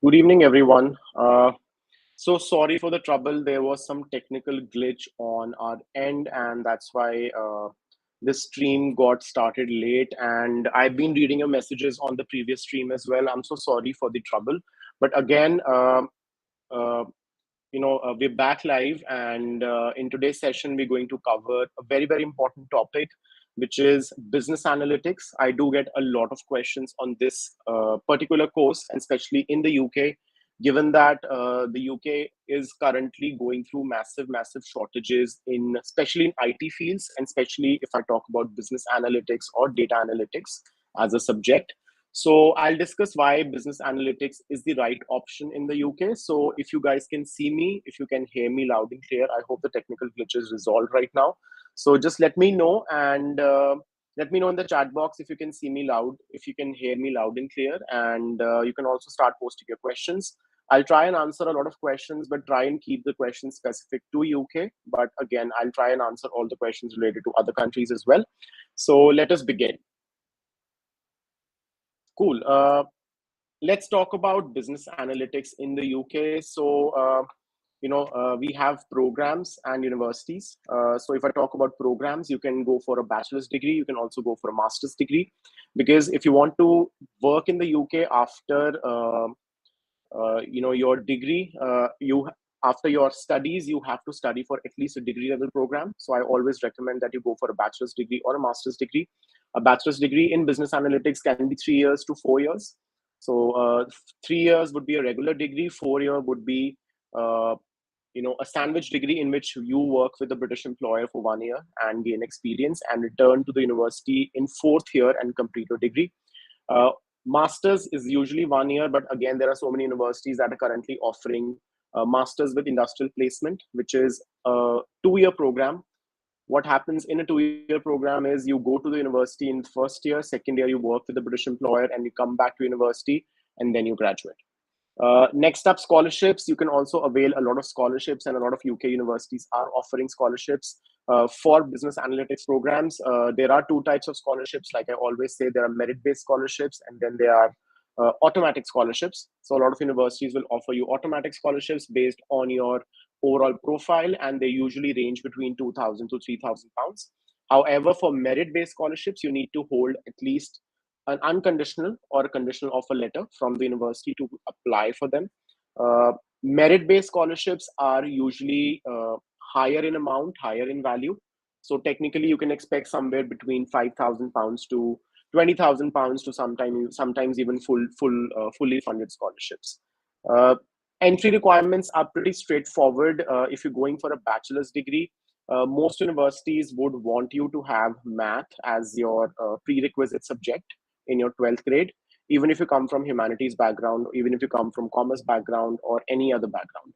Good evening, everyone. So sorry for the trouble. There was some technical glitch on our end, and that's why this stream got started late. And I've been reading your messages on the previous stream as well. I'm so sorry for the trouble. But again, uh, we're back live, and in today's session, we're going to cover a very, very important topic, which is business analytics. I do get a lot of questions on this particular course, and especially in the UK, given that the UK is currently going through massive, massive shortages in, especially in IT fields, and especially if I talk about business analytics or data analytics as a subject. So I'll discuss why business analytics is the right option in the UK. So if you guys can see me, if you can hear me loud and clear, I hope the technical glitch is resolved right now. So just let me know, and let me know in the chat box if you can see me loud, if you can hear me loud and clear, and you can also start posting your questions. I'll try and answer a lot of questions, but try and keep the questions specific to UK. But again, I'll try and answer all the questions related to other countries as well. So let us begin. Cool. Let's talk about business analytics in the UK. So, we have programs and universities. So if I talk about programs, you can go for a bachelor's degree. You can also go for a master's degree, because if you want to work in the UK after, your degree, you after your studies, you have to study for at least a degree level program. So I always recommend that you go for a bachelor's degree or a master's degree. A bachelor's degree in business analytics can be 3 years to 4 years. So 3 years would be a regular degree. 4 year would be uh, a sandwich degree in which you work with a British employer for 1 year and gain experience and return to the university in fourth year and complete your degree. Uh, Masters is usually 1 year, but again, there are so many universities that are currently offering masters with industrial placement, which is a 2 year program. What happens in a 2 year program is you go to the university in first year, second year you work with the British employer, and you come back to university, and then you graduate. Next up, scholarships. You can also avail a lot of scholarships, and a lot of UK universities are offering scholarships for business analytics programs. There are two types of scholarships. Like I always say, there are merit-based scholarships, and then there are automatic scholarships. So a lot of universities will offer you automatic scholarships based on your overall profile, and they usually range between 2,000 to 3,000 pounds. However, for merit-based scholarships, you need to hold at least an unconditional or a conditional offer letter from the university to apply for them. Merit-based scholarships are usually higher in amount, higher in value. So technically, you can expect somewhere between £5,000 to £20,000 to sometimes even fully funded scholarships. Uh, Entry requirements are pretty straightforward. If you're going for a bachelor's degree, most universities would want you to have math as your prerequisite subject in your 12th grade, even if you come from humanities background, even if you come from commerce background or any other background.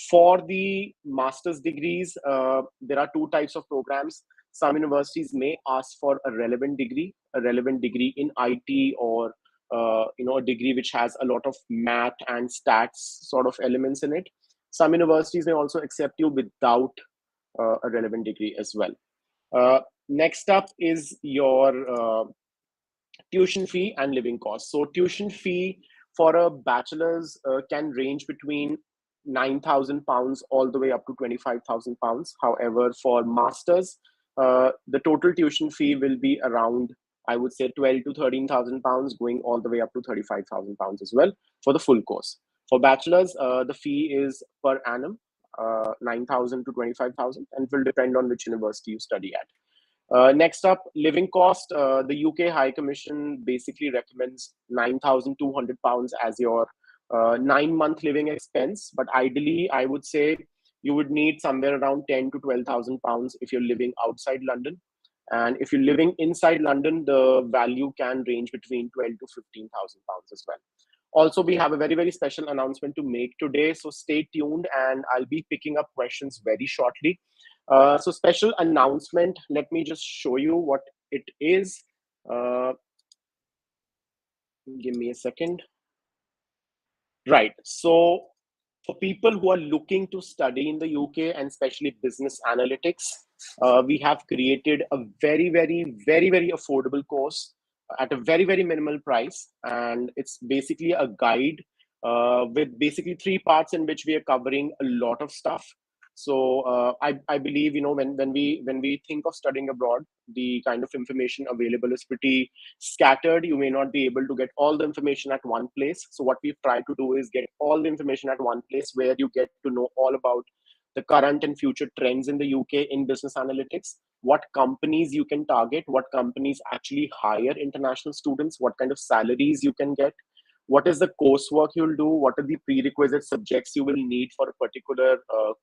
For the master's degrees, there are two types of programs. Some universities may ask for a relevant degree in IT, or a degree which has a lot of math and stats sort of elements in it. Some universities may also accept you without a relevant degree as well. Next up is your tuition fee and living costs. So tuition fee for a bachelor's can range between £9,000 all the way up to £25,000. However, for masters, the total tuition fee will be around, I would say, 12 to £13,000, going all the way up to £35,000 as well for the full course. For bachelors, the fee is per annum, 9,000 to 25,000, and will depend on which university you study at. Next up, living cost. The UK High Commission basically recommends £9,200 as your 9 month living expense. But ideally, I would say you would need somewhere around 10 to 12,000 pounds if you're living outside London. And if you're living inside London, the value can range between 12 to 15,000 pounds as well. Also, we have a very, very special announcement to make today. So stay tuned, and I'll be picking up questions very shortly. So special announcement, let me just show you what it is. Give me a second. Right. So for people who are looking to study in the UK, and especially business analytics, we have created a very, very, very, very affordable course at a very, very minimal price. And it's basically a guide with basically three parts in which we are covering a lot of stuff. So I believe, when we think of studying abroad, the kind of information available is pretty scattered. You may not be able to get all the information at one place. So what we've tried to do is get all the information at one place where you get to know all about the current and future trends in the UK in business analytics, what companies you can target, what companies actually hire international students, what kind of salaries you can get, what is the coursework you'll do, what are the prerequisite subjects you will need for a particular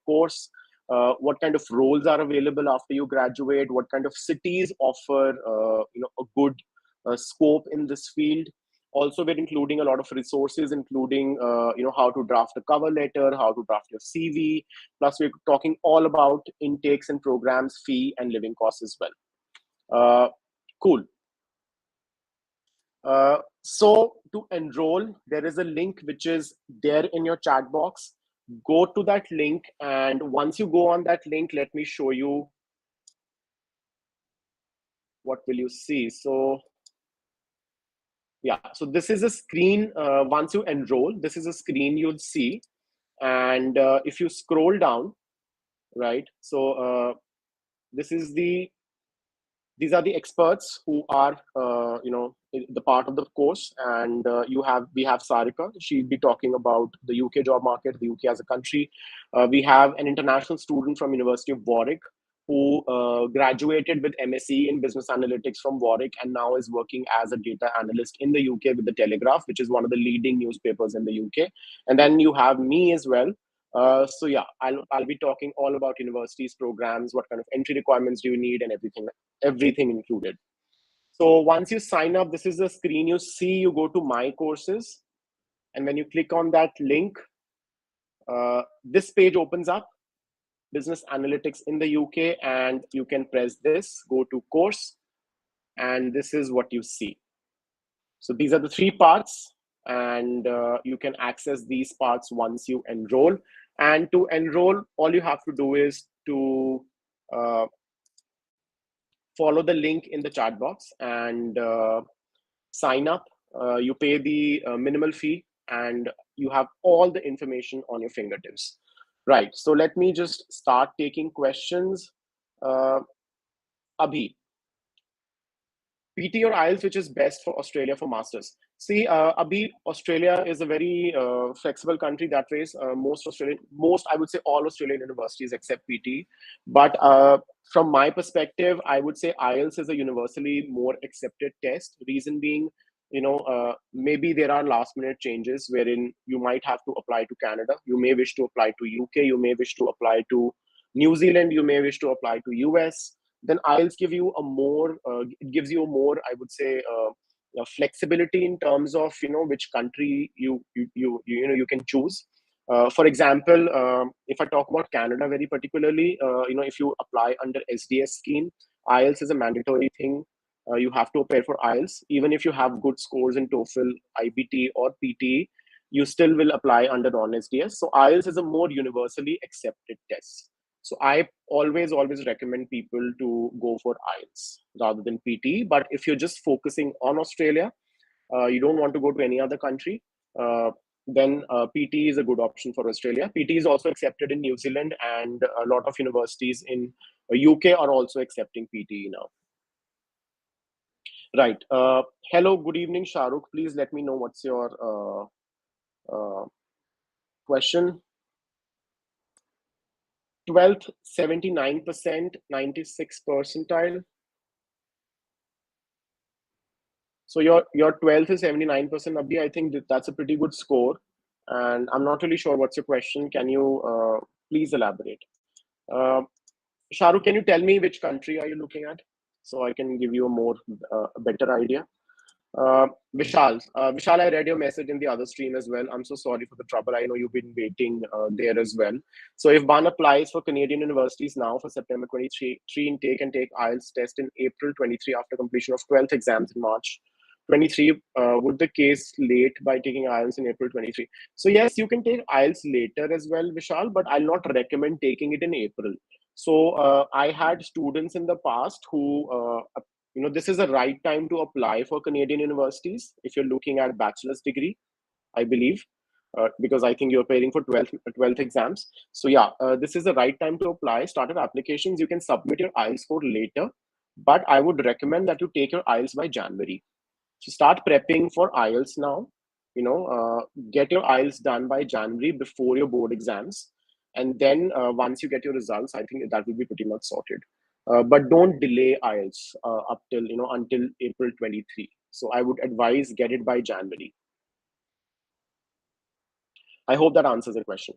course, what kind of roles are available after you graduate, what kind of cities offer a good scope in this field. Also, we're including a lot of resources, including how to draft a cover letter, how to draft your CV. Plus, we're talking all about intakes and programs, fee and living costs as well. Cool. So to enroll, there is a link which is there in your chat box. Go to that link, and once you go on that link, let me show you what will you see. So yeah, so this is a screen. Once you enroll, this is a screen you'll see. And if you scroll down, right, so this is these are the experts who are the part of the course, and we have Sarika. She'll be talking about the UK job market, the UK as a country. We have an international student from University of Warwick who graduated with MSc in business analytics from Warwick and now is working as a data analyst in the UK with the Telegraph, which is one of the leading newspapers in the UK. And then you have me as well. So yeah, I'll be talking all about universities, programs, what kind of entry requirements do you need, and everything included. So once you sign up, this is the screen you see. You go to My Courses, and when you click on that link, this page opens up, Business Analytics in the UK, and you can press this, go to Course, and this is what you see. So these are the three parts, and you can access these parts once you enroll. And to enroll, all you have to do is to follow the link in the chat box and sign up. You pay the minimal fee, and you have all the information on your fingertips. Right. So let me just start taking questions. Abhi, PT or IELTS, which is best for Australia for masters? See, Abhi, Australia is a very flexible country that ways. Most I would say all Australian universities except PT. But from my perspective, I would say IELTS is a universally more accepted test. Reason being, maybe there are last minute changes wherein you might have to apply to Canada. You may wish to apply to UK. You may wish to apply to New Zealand. You may wish to apply to US. Then IELTS it gives you a more, I would say, flexibility in terms of which country you can choose. For example, if I talk about Canada very particularly, if you apply under SDS scheme, IELTS is a mandatory thing. You have to appear for IELTS, even if you have good scores in TOEFL, IBT, or PTE. You still will apply under non-SDS. So IELTS is a more universally accepted test. So I always recommend people to go for IELTS rather than PT. But if you're just focusing on Australia, you don't want to go to any other country, then PT is a good option for Australia. PT is also accepted in New Zealand, and a lot of universities in UK are also accepting PT now. Right. Hello, good evening, Shahrukh. Please let me know what's your question. 12th, 79%, 96 percentile. So your 12th is 79%, Abhi. I think that's a pretty good score. And I'm not really sure what's your question. Can you please elaborate? Shahrukh, can you tell me which country are you looking at so I can give you a better idea? Vishal, I read your message in the other stream as well. I'm so sorry for the trouble. I know you've been waiting there as well. So if one applies for Canadian universities now for September 23 intake and take IELTS test in April 23 after completion of 12th exams in March 23, would the case late by taking IELTS in April 23? So yes, you can take IELTS later as well, Vishal, but I'll not recommend taking it in April. So I had students in the past who this is the right time to apply for Canadian universities if you're looking at bachelor's degree, I believe. because I think you're preparing for 12th exams. So yeah, this is the right time to apply. Started applications. You can submit your IELTS score later, but I would recommend that you take your IELTS by January. So start prepping for IELTS now. Get your IELTS done by January before your board exams, and then once you get your results, I think that will be pretty much sorted. But don't delay IELTS up till until April 23. So I would advise get it by January. I hope that answers the question.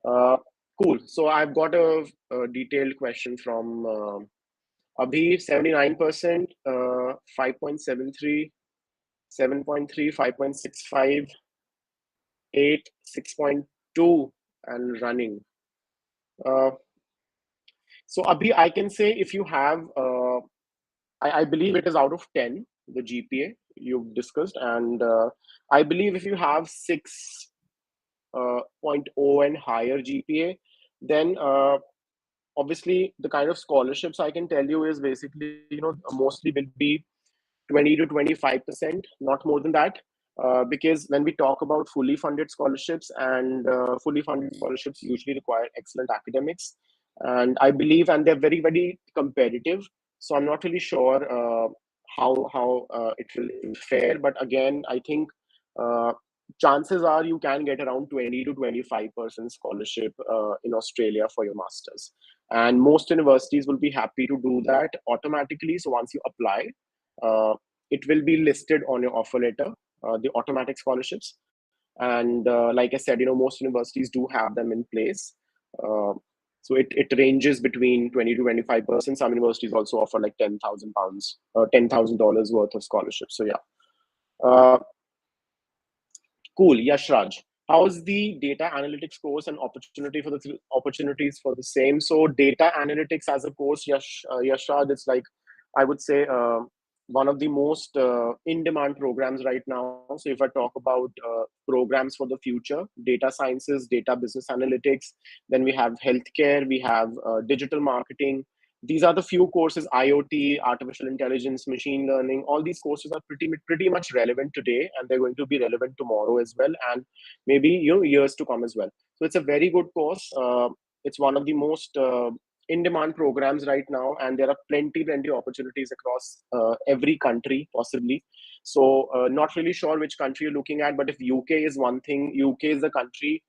Cool. So I've got a detailed question from Abhi, 79%, 5.73, 7.3, 5.65, 8, 6.2, and running. So Abhi, I can say if you have, I believe it is out of 10, the GPA you've discussed. And I believe if you have 6.0 and higher GPA, then obviously the kind of scholarships I can tell you is basically, mostly will be 20 to 25%, not more than that. Because when we talk about fully funded scholarships, and fully funded scholarships usually require excellent academics, and I believe, and they're very, very competitive. So I'm not really sure how it will fare, but again, I think uh, chances are you can get around 20 to 25% scholarship in Australia for your masters, and most universities will be happy to do that automatically. So once you apply, uh, it will be listed on your offer letter, the automatic scholarships. And like I said, most universities do have them in place. Uh, so it ranges between 20 to 25%. Some universities also offer like £10,000, $10,000 worth of scholarships. So yeah. Cool. Yashraj, how's the data analytics course and opportunities for the same? So data analytics as a course, Yashraj, it's like, I would say, one of the most in-demand programs right now. So if I talk about programs for the future, data sciences, data business analytics, then we have healthcare, we have digital marketing. These are the few courses: IoT, artificial intelligence, machine learning. All these courses are pretty much relevant today, and they're going to be relevant tomorrow as well, and maybe years to come as well. So it's a very good course. It's one of the most in-demand programs right now, and there are plenty opportunities across every country possibly. So not really sure which country you're looking at, but if UK is one thing, UK is the country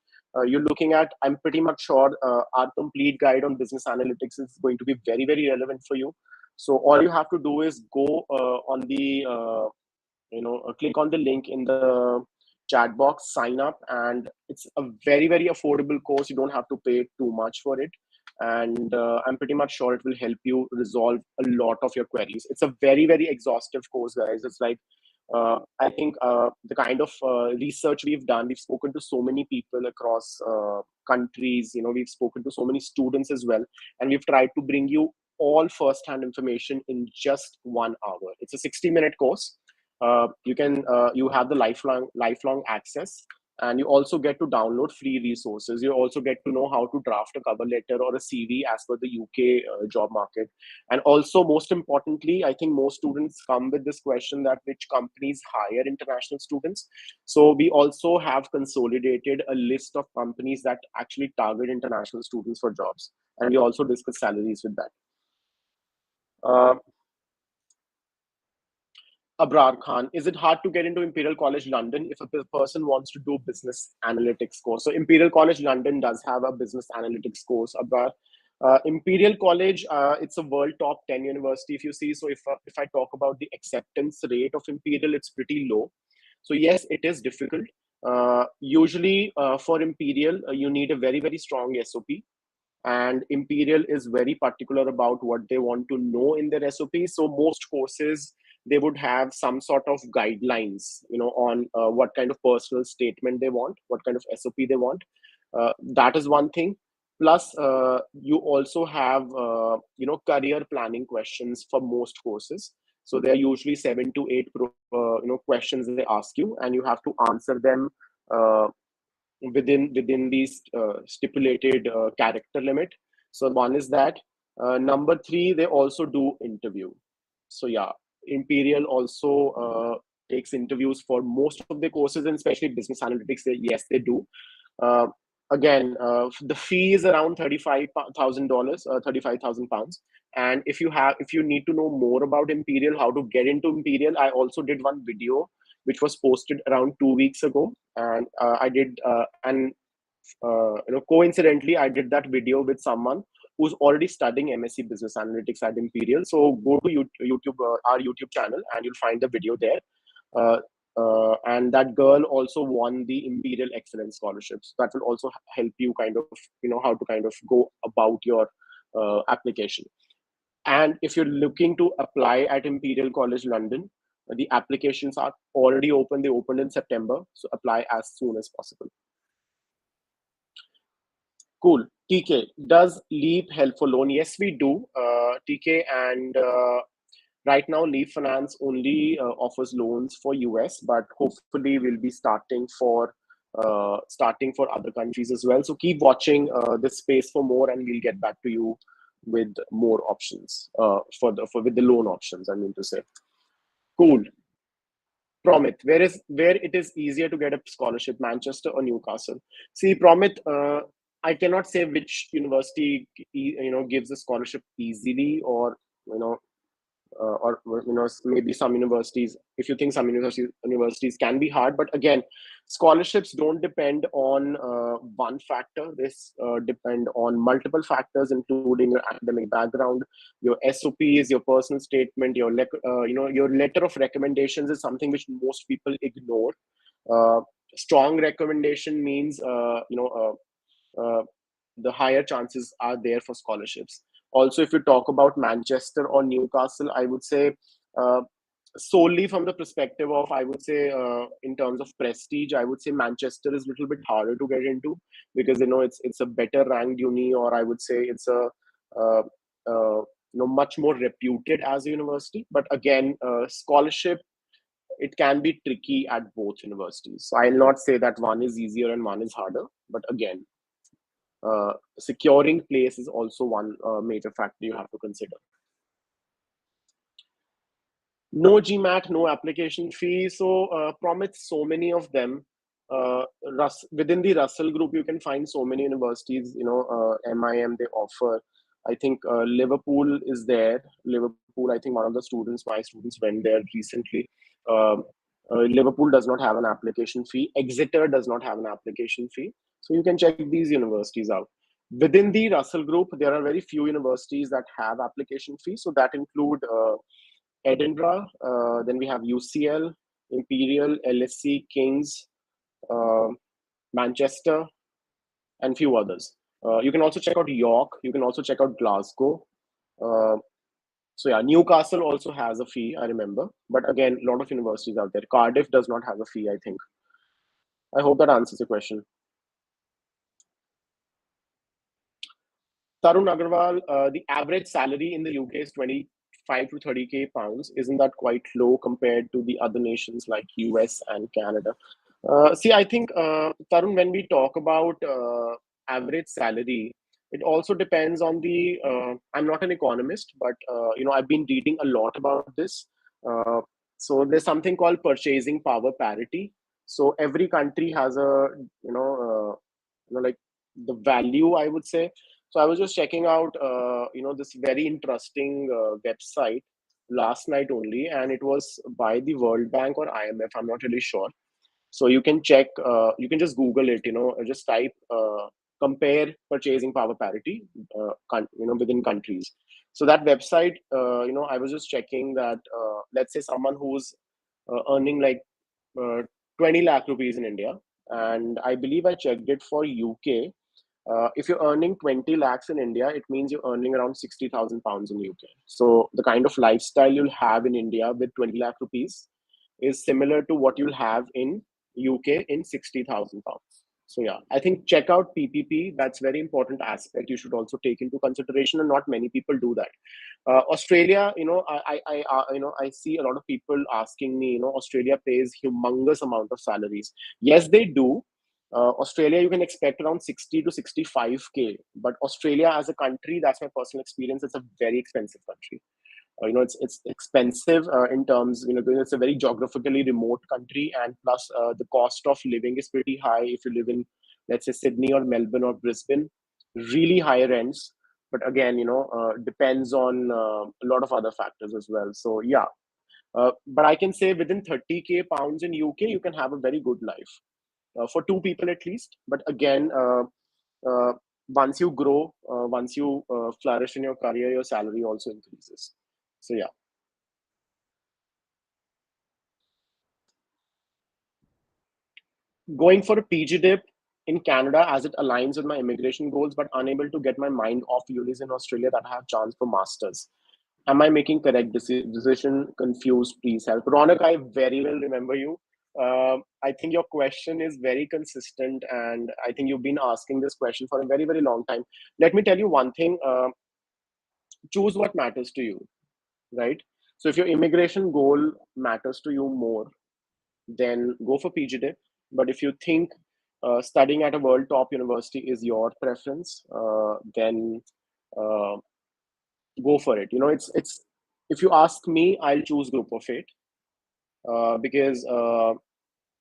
you're looking at, I'm pretty much sure our complete guide on business analytics is going to be very, very relevant for you. So all you have to do is go on the, click on the link in the chat box, sign up, and it's a very, very affordable course. You don't have to pay too much for it. And I'm pretty much sure it will help you resolve a lot of your queries. It's a very, very exhaustive course, guys. It's like, I think the kind of research we've done, we've spoken to so many people across countries, we've spoken to so many students as well, and we've tried to bring you all first-hand information in just 1 hour. It's a 60-minute course. You have the lifelong access, and you also get to download free resources. You also get to know how to draft a cover letter or a CV as per the UK job market. And also, most importantly, I think most students come with this question that which companies hire international students. So we also have consolidated a list of companies that actually target international students for jobs, and we also discuss salaries with that. Uh, Abrar Khan, is it hard to get into Imperial College London if a person wants to do business analytics course? So Imperial College London does have a business analytics course, Abrar. Imperial College, it's a world top 10 university, if you see. So if I talk about the acceptance rate of Imperial, it's pretty low. So yes, it is difficult. Usually for Imperial, you need a very, very strong SOP. And Imperial is very particular about what they want to know in their SOPs. So most courses, they would have some sort of guidelines, on what kind of personal statement they want, what kind of SOP they want. That is one thing. Plus, you also have, career planning questions for most courses. So there are usually 7 to 8, questions they ask you, and you have to answer them uh, within these stipulated character limit. So one is that. Number 3, they also do interview. So yeah, Imperial also takes interviews for most of the courses, and especially business analytics. Yes, they do. Uh, Again, the fee is around $35,000, £35,000. And if you need to know more about Imperial, how to get into Imperial, I also did one video which was posted around 2 weeks ago, and coincidentally, I did that video with someone who's already studying MSc Business Analytics at Imperial. So go to YouTube, our YouTube channel, and you'll find the video there. Uh, and that girl also won the Imperial Excellence Scholarships. That will also help you kind of, how to kind of go about your application. And if you're looking to apply at Imperial College London, the applications are already open. They opened in September, so apply as soon as possible. Cool. TK, does Leap help for loan? Yes, we do, TK. And right now, Leap Finance only offers loans for US, but hopefully we'll be starting for other countries as well. So keep watching this space for more, and we'll get back to you with more options with the loan options, I mean to say. Cool. Promit, where it is easier to get a scholarship, Manchester or Newcastle? See, Promit, I cannot say which university gives a scholarship easily, or maybe some universities, if you think some universities can be hard. But again, scholarships don't depend on one factor. This depend on multiple factors, including your academic background, your SOPs, your personal statement, your letter of recommendations is something which most people ignore. Strong recommendation means the higher chances are there for scholarships. Also, if you talk about Manchester or Newcastle, I would say solely from the perspective of, I would say, in terms of prestige, I would say Manchester is a little bit harder to get into, because it's a better ranked uni, or I would say it's a much more reputed as a university. But again, scholarship, it can be tricky at both universities. So I'll not say that one is easier and one is harder, but again, securing place is also one major factor you have to consider. No GMAT, no application fee. So Promise, so many of them. Within the Russell Group, you can find so many universities. MIM, they offer. I think Liverpool is there. Liverpool, I think my students went there recently. Liverpool does not have an application fee. Exeter does not have an application fee. So you can check these universities out. Within the Russell Group, there are very few universities that have application fees. So that include Edinburgh, then we have UCL, Imperial, LSE, King's, Manchester, and few others. You can also check out York. You can also check out Glasgow. So yeah, Newcastle also has a fee, I remember. But again, a lot of universities out there. Cardiff does not have a fee, I think. I hope that answers your question. Tarun Agarwal, the average salary in the UK is 25 to 30k pounds. Isn't that quite low compared to the other nations like US and Canada? See, I think, Tarun, when we talk about average salary, it also depends on the, I'm not an economist, but, I've been reading a lot about this. So there's something called purchasing power parity. So every country has a, like the value, I would say. So I was just checking out, this very interesting website last night only, and it was by the World Bank or IMF. I'm not really sure. So you can check, you can just Google it, just type, compare purchasing power parity, within countries. So that website, I was just checking that, let's say someone who's earning like 20 lakh rupees in India, and I believe I checked it for UK. If you're earning 20 lakhs in India, it means you're earning around 60,000 pounds in UK. So the kind of lifestyle you'll have in India with 20 lakh rupees is similar to what you'll have in UK in 60,000 pounds. So yeah, I think check out PPP. That's very important aspect you should also take into consideration, and not many people do that. Australia, I see a lot of people asking me, Australia pays humongous amount of salaries. Yes, they do. Australia, you can expect around 60 to 65k. But Australia as a country, that's my personal experience, it's a very expensive country. It's expensive in terms, because it's a very geographically remote country, and plus the cost of living is pretty high if you live in, let's say, Sydney or Melbourne or Brisbane, really higher rents. But again, depends on a lot of other factors as well. So yeah, but I can say within 30K pounds in UK, you can have a very good life for two people at least. But again, uh, once you grow, once you flourish in your career, your salary also increases. So yeah. Going for a PG dip in Canada as it aligns with my immigration goals, but unable to get my mind off unis in Australia that I have chance for masters. Am I making correct decision? Confused, please help. Ronak, I very well remember you. I think your question is very consistent, and I think you've been asking this question for a very, very long time. Let me tell you one thing. Choose what matters to you, right? So if your immigration goal matters to you more, then go for PG Dip. But if you think studying at a world top university is your preference, then uh, go for it. It's if you ask me, I'll choose Group of Eight because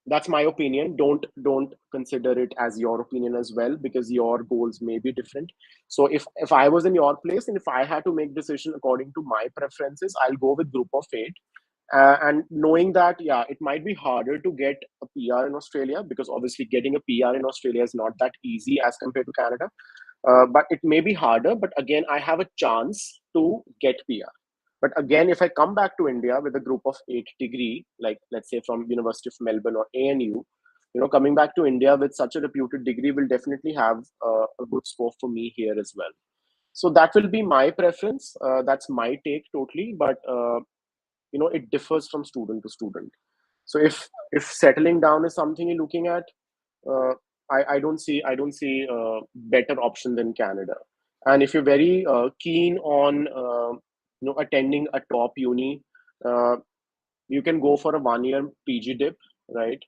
that's my opinion. Don't consider it as your opinion as well, because your goals may be different. So if I was in your place and if I had to make decision according to my preferences, I'll go with Group of Eight. And knowing that, yeah, it might be harder to get a PR in Australia, because obviously getting a PR in Australia is not that easy as compared to Canada. But it may be harder. But again, I have a chance to get PR. But again, if I come back to India with a Group of Eight degree, like let's say from University of Melbourne or ANU, coming back to India with such a reputed degree will definitely have a good scope for me here as well. So that will be my preference. That's my take totally. But it differs from student to student. So if settling down is something you're looking at, uh, I don't see better option than Canada. And if you're very keen on attending a top uni, uh, you can go for a 1 year PG dip, right?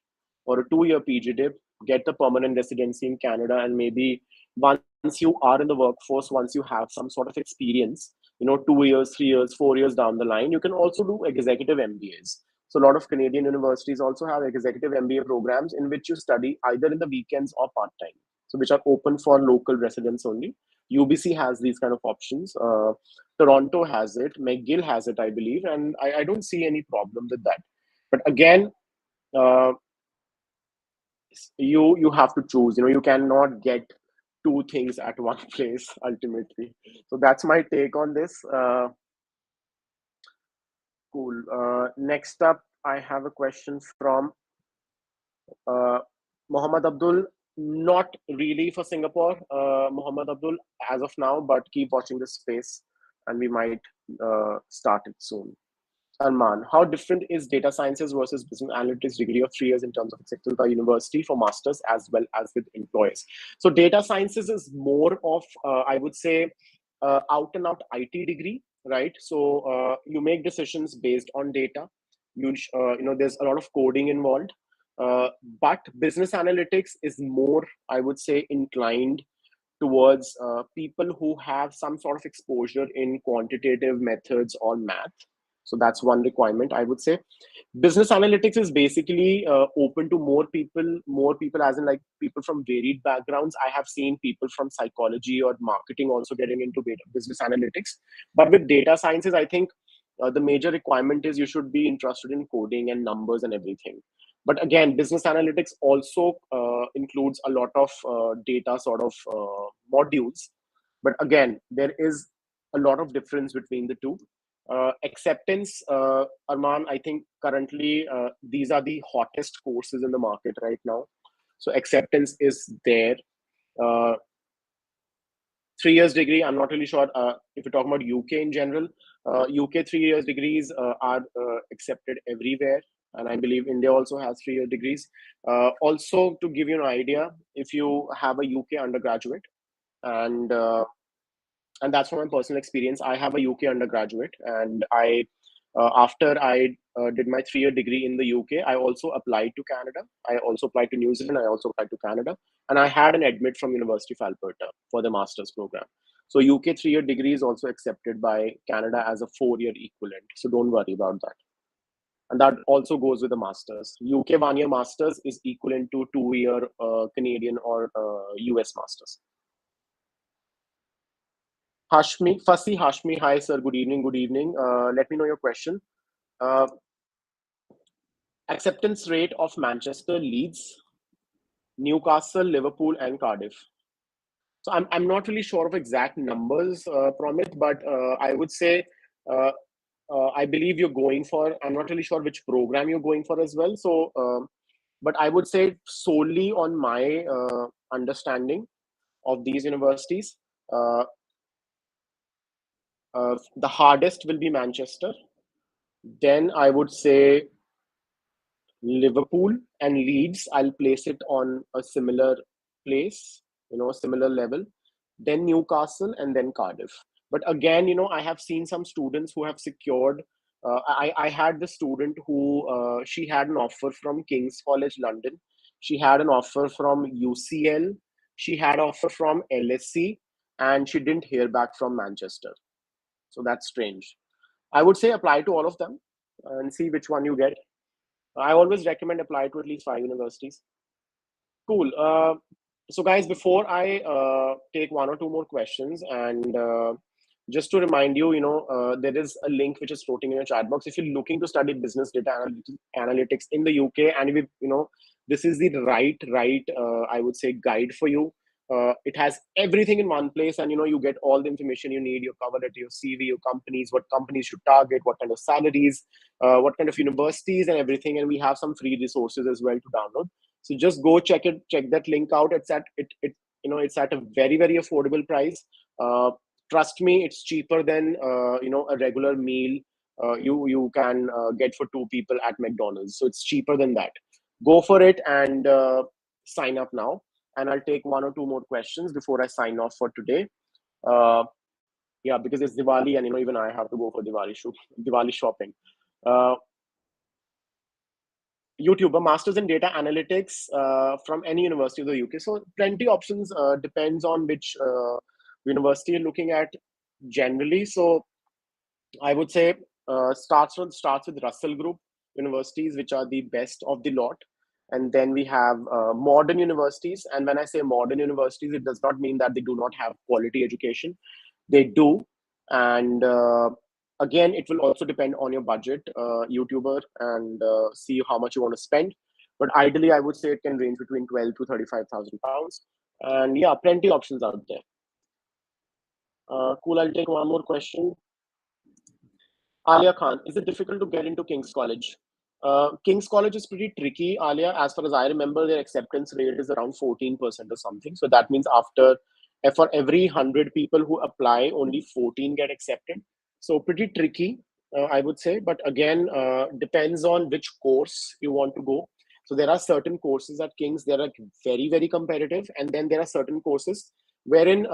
Or a 2 year PG dip, get the permanent residency in Canada, and maybe once you are in the workforce, once you have some sort of experience, 2 years, 3 years, 4 years down the line, you can also do executive MBAs. So a lot of Canadian universities also have executive MBA programs in which you study either in the weekends or part time, so which are open for local residents only. UBC has these kind of options. Toronto has it. McGill has it, I believe, and I don't see any problem with that. But again, uh, you have to choose. You cannot get two things at one place ultimately. So that's my take on this. Cool. Next up, I have a question from uh, Mohammed Abdul. Not really for Singapore, Mohammed Abdul, as of now, but keep watching this space, and we might start it soon. Arman, how different is data sciences versus business analytics degree of 3 years in terms of acceptance by university for masters as well as with employers? So data sciences is more of, I would say, out and out IT degree, right? So you make decisions based on data. There's a lot of coding involved. But business analytics is more, I would say, inclined towards people who have some sort of exposure in quantitative methods or math. So that's one requirement, I would say. Business analytics is basically open to more people, as in like people from varied backgrounds. I have seen people from psychology or marketing also getting into business analytics. But with data sciences, I think the major requirement is you should be interested in coding and numbers and everything. But again, business analytics also includes a lot of data sort of modules. But again, there is a lot of difference between the two. Acceptance, Arman, I think currently these are the hottest courses in the market right now. So acceptance is there. Uh, 3 years degree, I'm not really sure if you're talking about UK in general. UK 3 years degrees are accepted everywhere. And I believe India also has 3 year degrees. Also, to give you an idea, if you have a UK undergraduate, and that's from my personal experience. I have a UK undergraduate, and I after I did my 3 year degree in the UK, I also applied to Canada. I also applied to New Zealand. I also applied to Canada, and I had an admit from University of Alberta for the master's program. So UK 3-year degree is also accepted by Canada as a 4-year equivalent. So don't worry about that. And that also goes with the masters. UK 1-year masters is equivalent to 2-year Canadian or US masters. Fussy Hashmi, hi sir, good evening, good evening. Let me know your question. Acceptance rate of Manchester, Leeds, Newcastle, Liverpool, and Cardiff. So I'm not really sure of exact numbers, Promit, but I would say I believe you're going for, I'm not really sure which program you're going for as well. So, but I would say solely on my understanding of these universities, the hardest will be Manchester. Then I would say Liverpool and Leeds, I'll place it on a similar place, similar level. Then Newcastle and then Cardiff. But again, I have seen some students who have secured. I had the student who she had an offer from King's College London. She had an offer from UCL. She had an offer from LSE, and she didn't hear back from Manchester. So that's strange. I would say apply to all of them and see which one you get. I always recommend apply to at least 5 universities. Cool. So guys, before I take one or two more questions, and just to remind you, there is a link which is floating in your chat box. If you're looking to study business data analytics in the UK, and this is the right, I would say, guide for you. It has everything in one place, and you get all the information you need, your cover letter, your CV, your companies, what companies should target, what kind of salaries, what kind of universities, and everything. And we have some free resources as well to download. So just go check that link out. It's at it's at a very, very affordable price. Trust me, it's cheaper than a regular meal you can get for 2 people at McDonald's. So it's cheaper than that. Go for it and sign up now. And I'll take one or two more questions before I sign off for today. Yeah, because it's Diwali, and even I have to go for Diwali shopping. YouTuber, Masters in Data Analytics from any university of the UK. So plenty options, depends on which university you're looking at generally. So I would say starts with Russell Group universities, which are the best of the lot. And then we have modern universities. And when I say modern universities, it does not mean that they do not have quality education. They do. And again, it will also depend on your budget, YouTuber, and see how much you want to spend. But ideally, I would say it can range between 12 to 35,000 pounds. And yeah, plenty options out there. Cool. I'll take one more question. Alia Khan, is it difficult to get into King's College? King's College is pretty tricky, Alia. As far as I remember, their acceptance rate is around 14% or something. So that means for every 100 people who apply, only 14 get accepted. So pretty tricky, I would say. But again, depends on which course you want to go. So there are certain courses at King's, they're like very, very competitive. And then there are certain courses wherein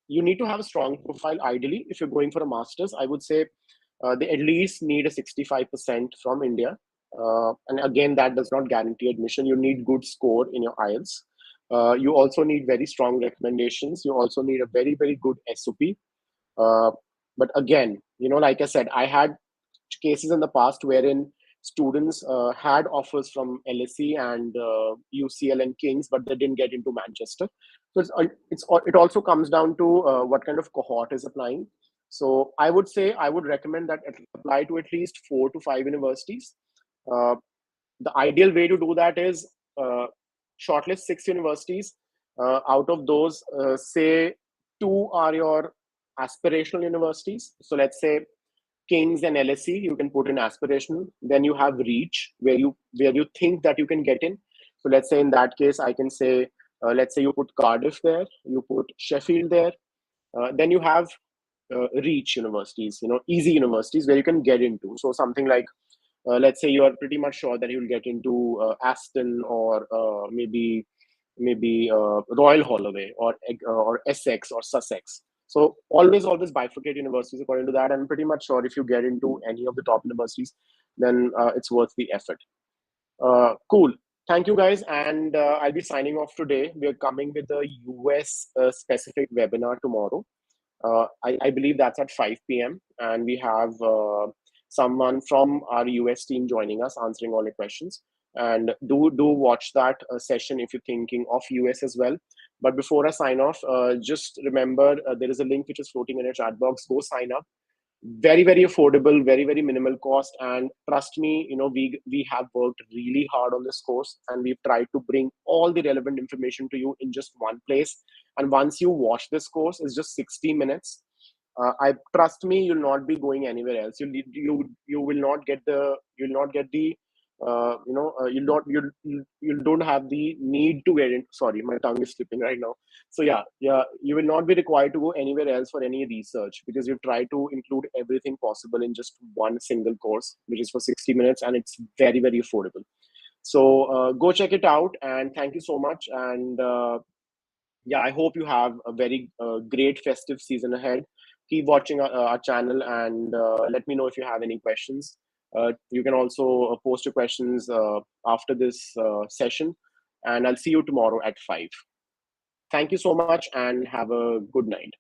you need to have a strong profile. Ideally, if you're going for a master's, I would say they at least need a 65% from India. And again, that does not guarantee admission. You need good score in your Ielts. You also need very strong recommendations. You also need a very, very good SOP. But again, like I said, I had cases in the past wherein students had offers from LSE and UCL and King's, but they didn't get into Manchester. So it also comes down to what kind of cohort is applying. So I would say I would recommend that apply to at least 4 to 5 universities. The ideal way to do that is shortlist 6 universities. Out of those, say 2 are your aspirational universities. So let's say King's and LSE, you can put in aspirational. Then you have reach, where you think that you can get in. So let's say in that case, I can say, let's say you put Cardiff there, you put Sheffield there. Then you have reach universities, easy universities where you can get into. So something like, let's say you are pretty much sure that you'll get into Aston or maybe Royal Holloway or Essex or Sussex. So always bifurcate universities according to that. I'm pretty much sure if you get into any of the top universities, then it's worth the effort. Cool. Thank you guys. And I'll be signing off today. We're coming with a US specific webinar tomorrow. I believe that's at 5 p.m. And we have someone from our US team joining us, answering all your questions. And do watch that session if you're thinking of US as well. But before I sign off, just remember there is a link which is floating in your chat box. Go sign up. Very affordable, very minimal cost, and trust me, we have worked really hard on this course, and we've tried to bring all the relevant information to you in just one place. And once you watch this course, it's just 60 minutes. I trust me, you'll not be going anywhere else. You will not get the you don't have the need to get in. Sorry, my tongue is slipping right now. So yeah, you will not be required to go anywhere else for any research, because we've tried to include everything possible in just one single course, which is for 60 minutes, and it's very affordable. So go check it out, and thank you so much. And yeah, I hope you have a very great festive season ahead. Keep watching our channel, and let me know if you have any questions. You can also post your questions after this session, and I'll see you tomorrow at 5. Thank you so much, and have a good night.